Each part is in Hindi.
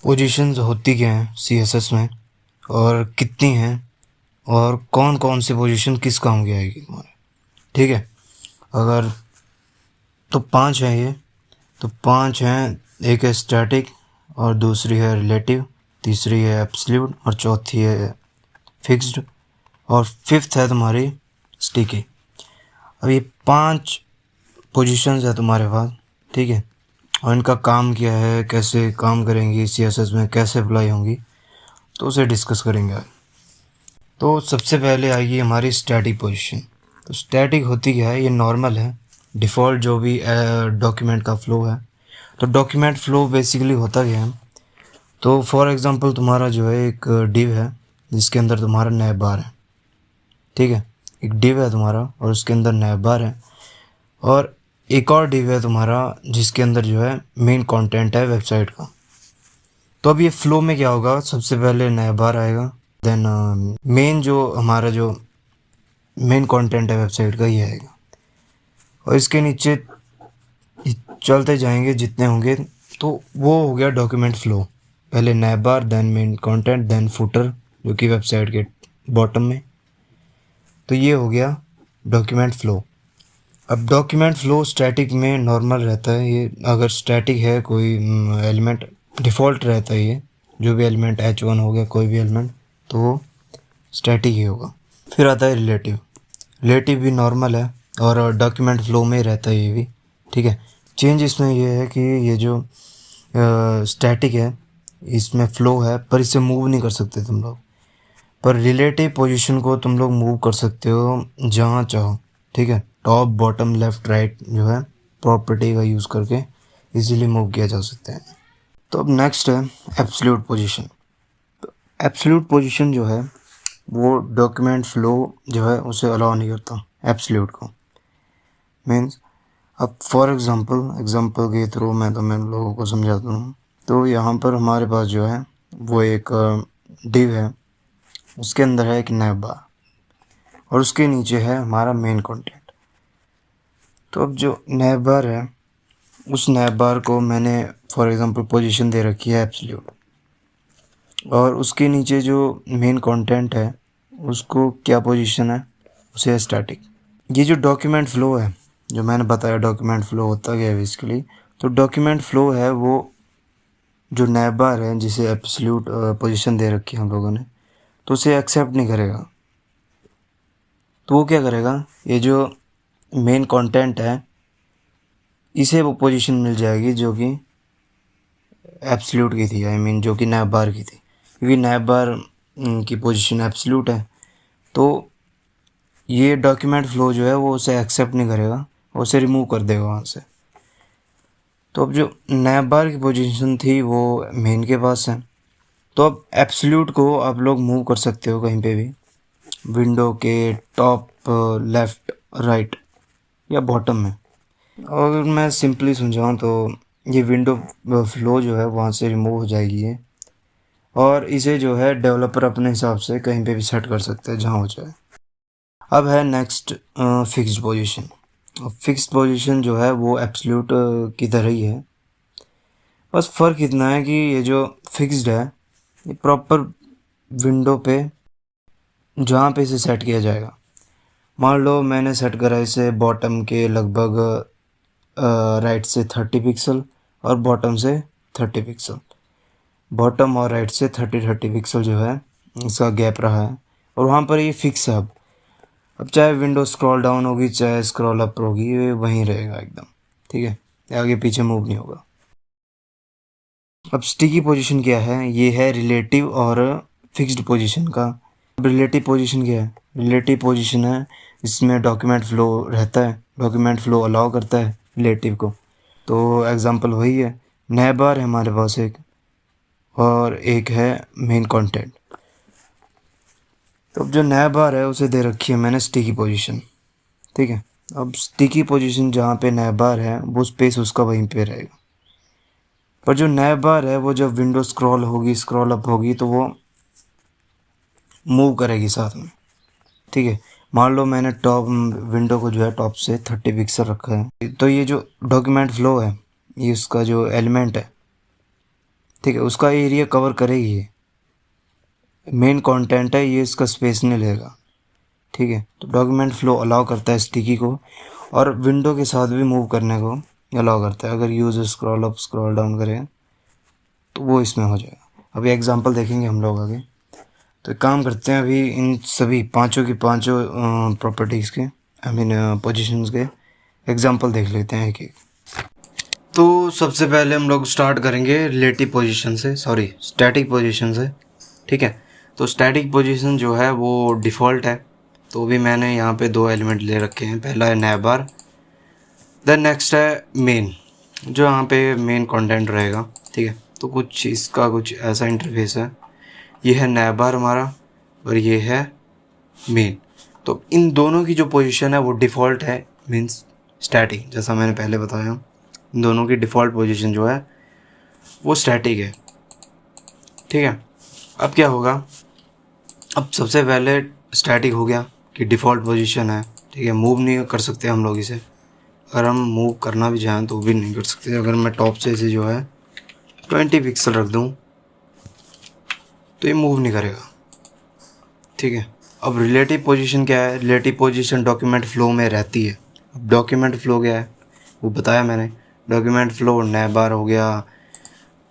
पोजीशंस होती क्या हैं सीएसएस में और कितनी हैं और कौन कौन सी पोजीशन किस काम की आएगी तुम्हारे। ठीक है, अगर तो 5 हैं ये, तो 5 हैं। एक है स्टैटिक और दूसरी है रिलेटिव, तीसरी है एब्सोल्यूट और चौथी है फिक्स्ड और फिफ्थ है तुम्हारी स्टिकी। अब ये 5 पोजीशंस है तुम्हारे पास। ठीक है, और इनका काम क्या है, कैसे काम करेंगी सीएसएस में, कैसे अप्लाई होंगी, तो उसे डिस्कस करेंगे आज। तो सबसे पहले आएगी हमारी स्टैटिक पोजीशन। तो स्टैटिक होती क्या है, ये नॉर्मल है, डिफ़ॉल्ट जो भी डॉक्यूमेंट का फ़्लो है। तो डॉक्यूमेंट फ़्लो बेसिकली होता क्या है, तो फॉर एग्ज़ाम्पल तुम्हारा जो है एक डिव है जिसके अंदर तुम्हारा नैब बार है। ठीक है, एक डिव है तुम्हारा और उसके अंदर नैब बार है, और एक और डिव है तुम्हारा जिसके अंदर जो है मेन कंटेंट है वेबसाइट का। तो अब ये फ़्लो में क्या होगा, सबसे पहले नैब बार आएगा, देन मेन जो हमारा जो मेन कंटेंट है वेबसाइट का ये आएगा, और इसके नीचे चलते जाएंगे जितने होंगे। तो वो हो गया डॉक्यूमेंट फ़्लो, पहले nav bar, then main content, then footer जो कि वेबसाइट के बॉटम में। तो ये हो गया डॉक्यूमेंट फ़्लो। अब डॉक्यूमेंट फ़्लो स्टैटिक में नॉर्मल रहता है, ये अगर स्टैटिक है कोई एलिमेंट डिफ़ॉल्ट रहता है, ये जो भी एलिमेंट H1 हो गया कोई भी एलिमेंट, तो वो स्टैटिक ही होगा। फिर आता है रिलेटिव। रिलेटिव भी नॉर्मल है और डॉक्यूमेंट फ़्लो में ही रहता है ये भी। ठीक है, चेंज इसमें ये है कि ये जो स्टैटिक है इसमें फ़्लो है पर इसे मूव नहीं कर सकते तुम लोग, पर रिलेटिव पोजीशन को तुम लोग मूव कर सकते हो जहाँ चाहो। ठीक है, टॉप बॉटम लेफ़्ट राइट जो है प्रॉपर्टी का यूज़ करके इजीली मूव किया जा सकता है। तो अब नेक्स्ट है एब्सोल्यूट पोजीशन। एब्सोल्यूट पोजीशन जो है वो डॉक्यूमेंट फ़्लो जो है उसे अलाउ नहीं करता एब्सोल्यूट को। मीन्स अब फॉर एग्ज़ाम्पल के थ्रू मैं लोगों को समझाता हूँ। तो यहाँ पर हमारे पास जो है वो एक डिव है, उसके अंदर है एक नैब बार और उसके नीचे है हमारा मेन कंटेंट। तो अब जो नैब बार है उस नैब बार को मैंने फॉर एग्ज़ाम्पल पोजीशन दे रखी है एब्सोल्यूट, और उसके नीचे जो मेन कंटेंट है उसको क्या पोजीशन है, उसे है स्टैटिक। ये जो डॉक्यूमेंट फ़्लो है जो मैंने बताया डॉक्यूमेंट फ़्लो होता क्या है बेसिकली, तो डॉक्यूमेंट फ़्लो है वो जो नैब बार है जिसे एब्सोल्यूट पोजीशन दे रखी है हम लोगों ने, तो उसे एक्सेप्ट नहीं करेगा। तो वो क्या करेगा, ये जो मेन कंटेंट है इसे वो पोजीशन मिल जाएगी जो कि एब्सोल्यूट की थी, आई मीन जो कि नैब बार की थी, क्योंकि नैब बार की पोजीशन एब्सोल्यूट है। तो ये डॉक्यूमेंट फ़्लो जो है वो उसे एक्सेप्ट नहीं करेगा, उसे रिमूव कर देगा वहाँ से। तो अब जो नैब बार की पोजीशन थी वो मेन के पास है। तो अब एब्सोल्यूट को आप लोग मूव कर सकते हो कहीं पे भी, विंडो के टॉप लेफ़्ट राइट या बॉटम में। और अगर मैं सिंपली समझाऊँ तो ये विंडो फ़्लो जो है वहाँ से रिमूव हो जाएगी ये, और इसे जो है डेवलपर अपने हिसाब से कहीं पे भी सेट कर सकते हैं जहाँ हो जाए। अब है next fixed position. Fixed position जो है वो एब्सोल्यूट की तरह ही है, बस फ़र्क इतना है कि ये जो फिक्स्ड है ये प्रॉपर विंडो पे जहाँ पे इसे सेट किया जाएगा। मान लो मैंने सेट करा इसे बॉटम के लगभग राइट से 30 पिक्सल और बॉटम से 30 पिक्सल, बॉटम और राइट से 30 पिक्सल जो है इसका गैप रहा है, और वहाँ पर ये फिक्स है। अब चाहे विंडो स्क्रॉल डाउन होगी चाहे स्क्रॉल अप होगी ये वहीं रहेगा एकदम। ठीक है, आगे पीछे मूव नहीं होगा। अब स्टिकी पोजीशन क्या है, ये है रिलेटिव और फिक्स्ड पोजीशन का। अब रिलेटिव पोजीशन क्या है, रिलेटिव पोजीशन है इसमें डॉक्यूमेंट फ़्लो रहता है, डॉक्यूमेंट फ़्लो अलाउ करता है रिलेटिव को। तो एग्जांपल वही है, नैब बार है हमारे पास एक, और एक है मेन कंटेंट। तो अब जो नैब बार है उसे दे रखी है मैंने स्टिकी पोजीशन। ठीक है, अब स्टिकी पोजीशन जहाँ पे नैब बार है वो स्पेस उसका वहीं पे रहेगा, पर जो नैब बार है वो जब विंडो स्क्रॉल होगी स्क्रॉल अप होगी तो वो मूव करेगी साथ में। ठीक है, मान लो मैंने टॉप विंडो को जो है टॉप से 30 पिक्सल रखा है, तो ये जो डॉक्यूमेंट फ़्लो है ये उसका जो एलिमेंट है ठीक है, उसका एरिया कवर करेगी ये, मेन कंटेंट है ये, इसका स्पेस नहीं लेगा। ठीक है, तो डॉक्यूमेंट फ्लो अलाउ करता है स्टिकी को, और विंडो के साथ भी मूव करने को अलाउ करता है। अगर user scroll up scroll down करे तो वो इसमें हो जाएगा। अभी एग्जांपल देखेंगे हम लोग आगे। तो एक काम करते हैं, अभी इन सभी पांचों की पांचों प्रॉपर्टीज़ के, आई मीन पोजीशंस के एग्जांपल देख लेते हैं एक एक। तो सबसे पहले हम लोग स्टार्ट करेंगे रिलेटिव पोजीशन से, सॉरी स्टैटिक पोजीशन से। ठीक है, तो स्टैटिक पोजीशन जो है वो डिफ़ॉल्ट है, तो भी मैंने यहाँ पे दो एलिमेंट ले रखे हैं। पहला है नैवबार, देन नेक्स्ट है मेन, जो यहाँ पे मेन कंटेंट रहेगा। ठीक है, तो कुछ इसका कुछ ऐसा इंटरफेस है, ये है नैवबार हमारा और ये है मेन। तो इन दोनों की जो पोजीशन है वो डिफ़ॉल्ट है, मीन्स स्टैटिक, जैसा मैंने पहले बताया। इन दोनों की डिफ़ॉल्ट पोजीशन जो है वो स्टैटिक है। ठीक है, अब क्या होगा, अब सबसे पहले स्टैटिक हो गया कि डिफ़ॉल्ट पोजीशन है। ठीक है, मूव नहीं कर सकते हम लोग इसे, अगर हम मूव करना भी चाहें तो भी नहीं कर सकते। अगर मैं टॉप से इसे जो है 20 पिक्सल रख दूं तो ये मूव नहीं करेगा। ठीक है, अब रिलेटिव पोजीशन क्या है, रिलेटिव पोजीशन डॉक्यूमेंट फ्लो में रहती है। अब डॉक्यूमेंट फ्लो क्या है वो बताया मैंने, डॉक्यूमेंट फ्लो नैवबार हो गया,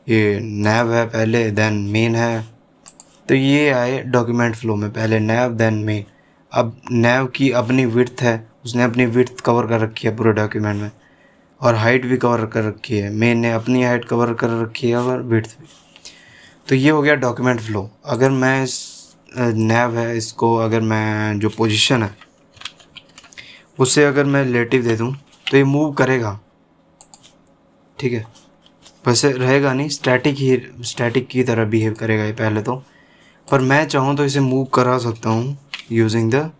ये नैव है पहले, देन मेन है। तो ये आए डॉक्यूमेंट फ्लो में, पहले नैव देन मेन। अब नैव की अपनी विड्थ है, उसने अपनी विड्थ कवर कर रखी है पूरे डॉक्यूमेंट में, और हाइट भी कवर कर रखी है। मेन ने अपनी हाइट कवर कर रखी है और विड्थ भी। तो ये हो गया डॉक्यूमेंट फ्लो। अगर मैं इस नैव है इसको, अगर मैं जो पोजीशन है उससे अगर मैं रिलेटिव दे दूं तो ये मूव करेगा। ठीक है, वैसे रहेगा नहीं, स्टैटिक की तरह बिहेव करेगा ये पहले तो। पर मैं चाहूँ तो इसे मूव करा सकता हूँ यूजिंग द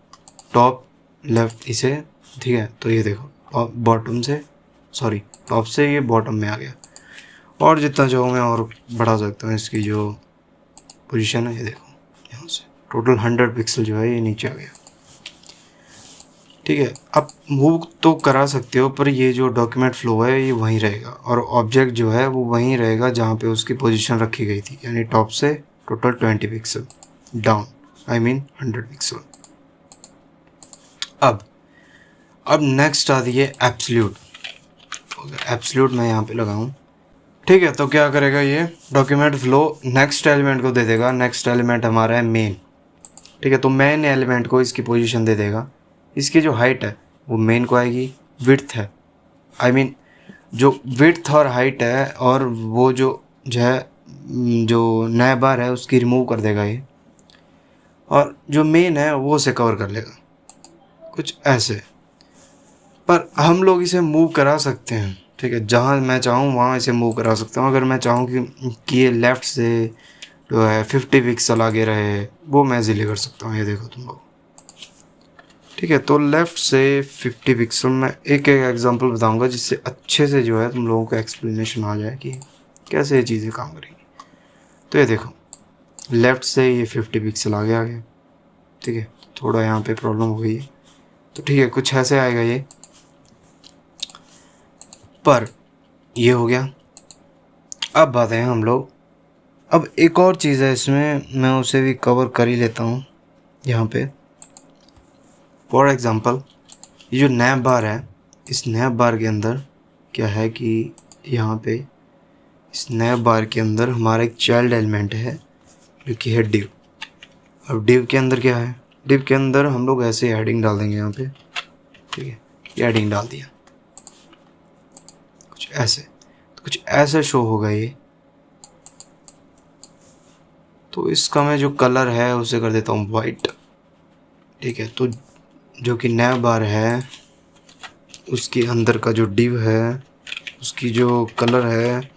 टॉप लेफ्ट इसे। ठीक है, तो ये देखो टॉप बॉटम से, सॉरी टॉप से ये बॉटम में आ गया, और जितना चाहूँ मैं और बढ़ा सकता हूँ इसकी जो पोजीशन है। ये देखो यहाँ से टोटल 100 पिक्सल जो है ये नीचे आ गया। ठीक है, अब मूव तो करा सकते हो, पर ये जो डॉक्यूमेंट फ्लो है ये वहीं रहेगा, और ऑब्जेक्ट जो है वो वहीं रहेगा जहाँ पे उसकी पोजीशन रखी गई थी, यानी टॉप से total 20 pixel down, I mean 100 pixel. अब नेक्स्ट आती है एब्सोल्यूट। एब्सोल्यूट मैं यहाँ पे लगाऊँ। ठीक है, तो क्या करेगा ये डॉक्यूमेंट फ्लो नेक्स्ट एलिमेंट को दे देगा। नेक्स्ट एलिमेंट हमारा है मेन। ठीक है, तो मेन एलिमेंट को इसकी पोजीशन दे देगा। इसकी जो हाइट है वो मेन को आएगी, विड्थ है, आई मीन जो विड्थ और हाइट है, और वो जो है जो नैवबार है उसकी रिमूव कर देगा ये, और जो मेन है वो उसे कवर कर लेगा, कुछ ऐसे। पर हम लोग इसे मूव करा सकते हैं। ठीक है, जहाँ मैं चाहूँ वहाँ इसे मूव करा सकता हूँ। अगर मैं चाहूँ कि ये लेफ़्ट से जो है 50 पिक्सल आगे रहे, वो मैं इजीली कर सकता हूँ। ये देखो तुम लोग। ठीक है, तो लेफ़्ट से 50 पिक्सल मैं एक एक एग्जांपल बताऊंगा जिससे अच्छे से जो है तुम लोगों को एक्सप्लेनेशन आ जाए कि कैसे ये चीज़ें काम करेंगी। तो ये देखो लेफ़्ट से ये 50 पिक्सल आगे आ गया। ठीक है, थोड़ा यहाँ पे प्रॉब्लम हो गई है, तो ठीक है कुछ ऐसे आएगा ये, पर ये हो गया। अब बात है हम लोग, अब एक और चीज़ है इसमें, मैं उसे भी कवर कर ही लेता हूँ यहाँ पे। फॉर एग्ज़ाम्पल ये जो नैवबार है, इस नैवबार के अंदर क्या है कि यहाँ पे इस नैवबार के अंदर हमारा एक चाइल्ड एलिमेंट है जो कि है डिव। अब डिव के अंदर क्या है, डिव के अंदर हम लोग ऐसे हेडिंग डाल देंगे यहाँ पे। ठीक है, ये हेडिंग डाल दिया कुछ ऐसे, तो कुछ ऐसे शो होगा ये। तो इसका मैं जो कलर है उसे कर देता हूँ वाइट। ठीक है, तो जो कि नैवबार है उसके अंदर का जो डिव है उसकी जो कलर है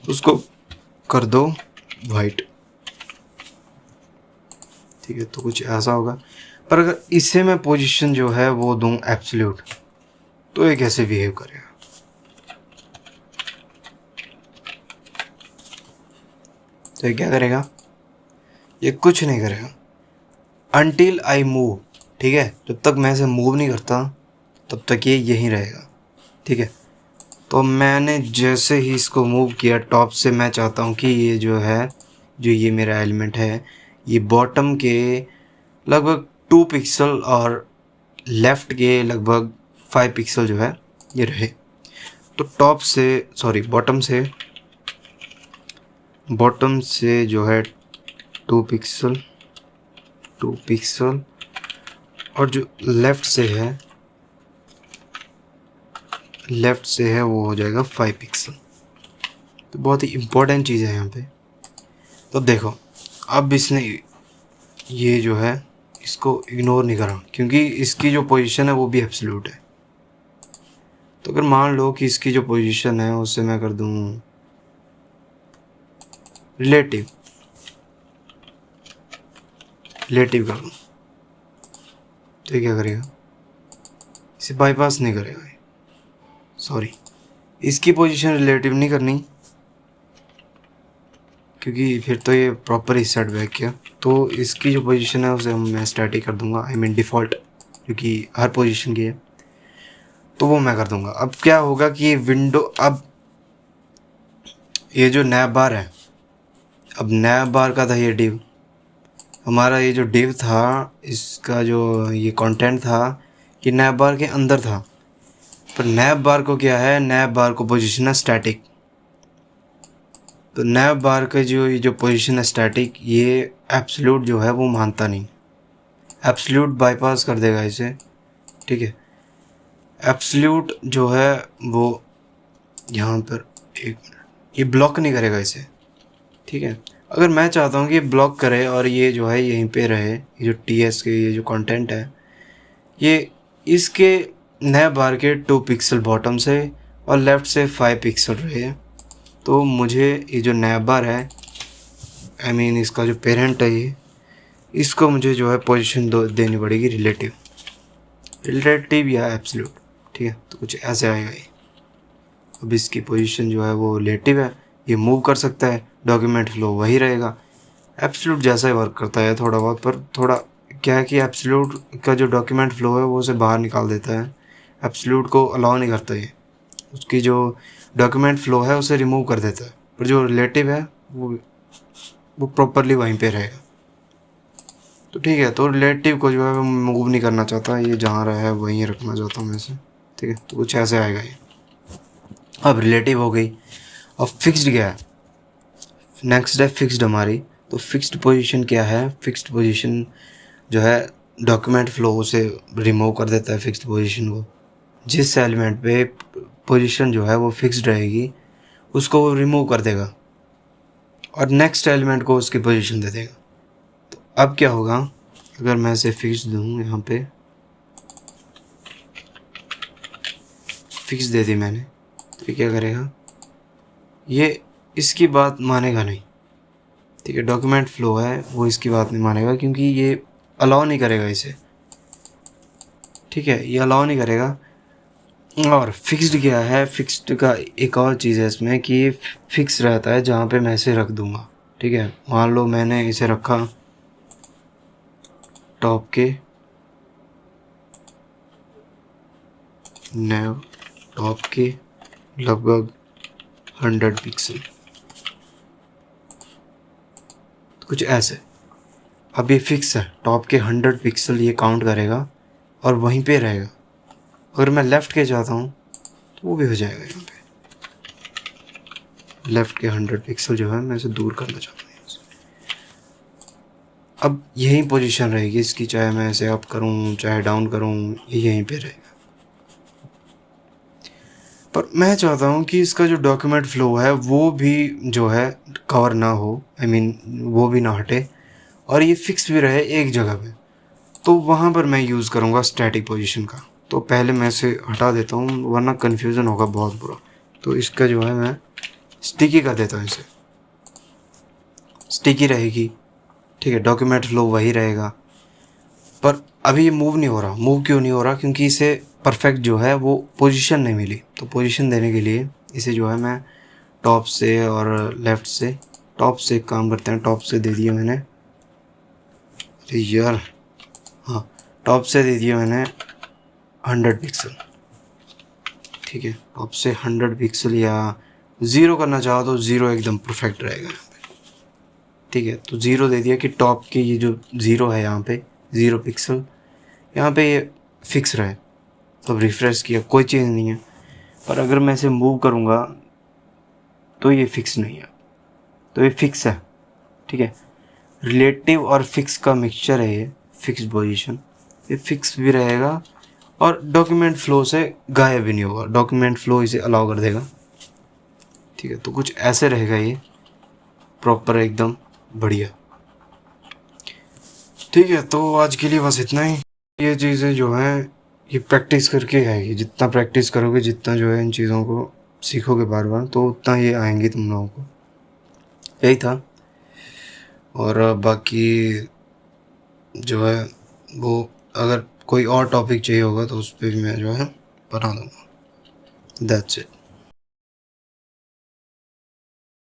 उसको कर दो वाइट। ठीक है, तो कुछ ऐसा होगा। पर अगर इसे मैं पोजीशन जो है वो दूं एब्सोल्यूट, तो ये कैसे बिहेव करेगा। तो ये क्या करेगा, ये कुछ नहीं करेगा अनटिल आई मूव। ठीक है, जब तक मैं इसे मूव नहीं करता तब तक ये यहीं रहेगा। ठीक है, तो मैंने जैसे ही इसको मूव किया टॉप से, मैं चाहता हूँ कि ये जो है, जो ये मेरा एलिमेंट है, ये बॉटम के लगभग 2 पिक्सल और लेफ़्ट के लगभग 5 पिक्सल जो है ये रहे। तो टॉप से, सॉरी बॉटम से जो है 2 पिक्सल और जो लेफ़्ट से है वो हो जाएगा 5 पिक्सल। तो बहुत ही इम्पोर्टेंट चीज़ है यहाँ पे। तो देखो अब इसने ये जो है इसको इग्नोर नहीं करा, क्योंकि इसकी जो पोजीशन है वो भी एब्सोल्यूट है। तो अगर मान लो कि इसकी जो पोजीशन है उससे मैं कर दूँ रिलेटिव कर दूँ, तो ये क्या करेगा, इसे बाईपास नहीं करेगा। सॉरी, इसकी पोजीशन रिलेटिव नहीं करनी, क्योंकि फिर तो ये प्रॉपर ही सेट बैक किया। तो इसकी जो पोजीशन है उसे मैं स्टैटिक कर दूंगा, आई मीन डिफ़ॉल्ट, क्योंकि हर पोजीशन की है, तो वो मैं कर दूंगा। अब क्या होगा कि विंडो, अब ये जो नैब बार है, अब नैब बार का था ये डिव, हमारा ये जो डिव था, इसका जो ये कंटेंट था कि नैब बार के अंदर था। पर नैब बार को क्या है, नैब बार को पोजीशन है स्टैटिक। तो नैब बार का ये जो पोजीशन है स्टैटिक, ये एब्सोल्यूट जो है वो मानता नहीं, एब्सोल्यूट बाईपास कर देगा इसे। ठीक है, एब्सोल्यूट जो है वो यहाँ पर, एक मिनट, ये ब्लॉक नहीं करेगा इसे। ठीक है, अगर मैं चाहता हूँ कि ये ब्लॉक करे और ये जो है यहीं पे रहे, ये जो TS के ये जो कंटेंट है ये इसके नए बार के 2 पिक्सल बॉटम से और लेफ़्ट से 5 पिक्सल रहे, तो मुझे ये जो नया बार है, आई मीन इसका जो पेरेंट है ये, इसको मुझे जो है पोजीशन देनी पड़ेगी रिलेटिव या एब्सोल्यूट। ठीक है, तो कुछ ऐसे आएगा ये। अब इसकी पोजीशन जो है वो रिलेटिव है, ये मूव कर सकता है, डॉक्यूमेंट फ्लो वही रहेगा, एब्सोल्यूट जैसा ही वर्क करता है थोड़ा बहुत। पर थोड़ा क्या है कि एब्सोल्यूट का जो डॉक्यूमेंट फ्लो है वो उसे बाहर निकाल देता है, एब्सोल्यूट को अलाउ नहीं करता ये, उसकी जो डॉक्यूमेंट फ्लो है उसे रिमूव कर देता है। पर जो रिलेटिव है वो प्रॉपरली वहीं पे रहेगा। तो ठीक है, तो रिलेटिव को जो है मैं मूव नहीं करना चाहता, ये जहाँ रहा है वहीं रखना चाहता हूँ मैं इसे। ठीक है, तो कुछ ऐसे आएगा ये। अब रिलेटिव हो गई। अब फिक्स्ड क्या है, नेक्स्ट है फिक्स्ड हमारी। तो फिक्स्ड पोजीशन क्या है, फिक्स्ड पोजीशन जो है डॉक्यूमेंट फ्लो से रिमूव कर देता है फिक्स्ड पोजीशन को। जिस एलिमेंट पे पोजीशन जो है वो फिक्स्ड रहेगी उसको वो रिमूव कर देगा और नेक्स्ट एलिमेंट को उसकी पोजीशन दे देगा। तो अब क्या होगा, अगर मैं इसे फिक्स दूँ, यहाँ पे फिक्स दे दी मैंने, तो क्या करेगा, ये इसकी बात मानेगा नहीं। ठीक है, डॉक्यूमेंट फ्लो है वो इसकी बात नहीं मानेगा, क्योंकि ये अलाउ नहीं करेगा इसे। ठीक है, ये अलाउ नहीं करेगा। और फिक्स्ड क्या है, फिक्स्ड का एक और चीज़ है इसमें कि ये फिक्स रहता है जहाँ पे मैं इसे रख दूँगा। ठीक है, मान लो मैंने इसे रखा टॉप के नैव टॉप के लगभग 100 पिक्सल, कुछ ऐसे। अब ये फिक्स है, टॉप के 100 पिक्सल ये काउंट करेगा और वहीं पे रहेगा। अगर मैं लेफ़्ट के जाता हूँ तो वो भी हो जाएगा। यहाँ पे लेफ़्ट के 100 पिक्सल जो है मैं इसे दूर करना चाहता हूँ। अब यही पोजीशन रहेगी इसकी, चाहे मैं इसे अप करूँ चाहे डाउन करूँ, ये यहीं पे रहेगा। पर मैं चाहता हूँ कि इसका जो डॉक्यूमेंट फ्लो है वो भी जो है कवर ना हो, आई मीन वो भी ना हटे और ये फिक्स भी रहे एक जगह पे। तो वहाँ पर मैं यूज़ करूँगा स्टैटिक पोजीशन का। तो पहले मैं इसे हटा देता हूँ वरना कन्फ्यूज़न होगा बहुत बुरा। तो इसका जो है मैं स्टिकी कर देता हूँ, इसे स्टिकी रहेगी। ठीक है, डॉक्यूमेंट फ्लो वही रहेगा। पर अभी ये मूव नहीं हो रहा। मूव क्यों नहीं हो रहा, क्योंकि इसे परफेक्ट जो है वो पोजीशन नहीं मिली। तो पोजीशन देने के लिए इसे जो है मैं टॉप से और लेफ़्ट से, टॉप से एक काम करते हैं, टॉप से दे दिया मैंने, अरे यार हाँ, टॉप से दे दिया मैंने 100 पिक्सल। ठीक है, आपसे 100 पिक्सल या 0 करना चाहो तो 0 एकदम परफेक्ट रहेगा यहाँ पे। ठीक है, तो 0 दे दिया कि टॉप की ये जो 0 है यहाँ पे 0 पिक्सल, यहाँ पे ये फिक्स रहे। तो रिफ्रेश किया, कोई चेंज नहीं है। पर अगर मैं इसे मूव करूँगा तो ये फिक्स नहीं है, तो ये फिक्स है। ठीक है, रिलेटिव और फिक्स का मिक्सचर है ये फिक्स पोजीशन। ये फिक्स भी रहेगा और डॉक्यूमेंट फ्लो से गायब भी नहीं होगा, डॉक्यूमेंट फ्लो इसे अलाउ कर देगा। ठीक है, तो कुछ ऐसे रहेगा ये प्रॉपर एकदम बढ़िया। ठीक है, तो आज के लिए बस इतना ही। ये चीज़ें जो हैं ये प्रैक्टिस करके आएगी, जितना प्रैक्टिस करोगे, जितना जो है इन चीज़ों को सीखोगे बार बार, तो उतना ये आएंगी तुम लोगों को। यही था। और बाकी जो है वो अगर कोई और टॉपिक चाहिए होगा तो उस पर भी मैं जो है बना दूँगा। That's it.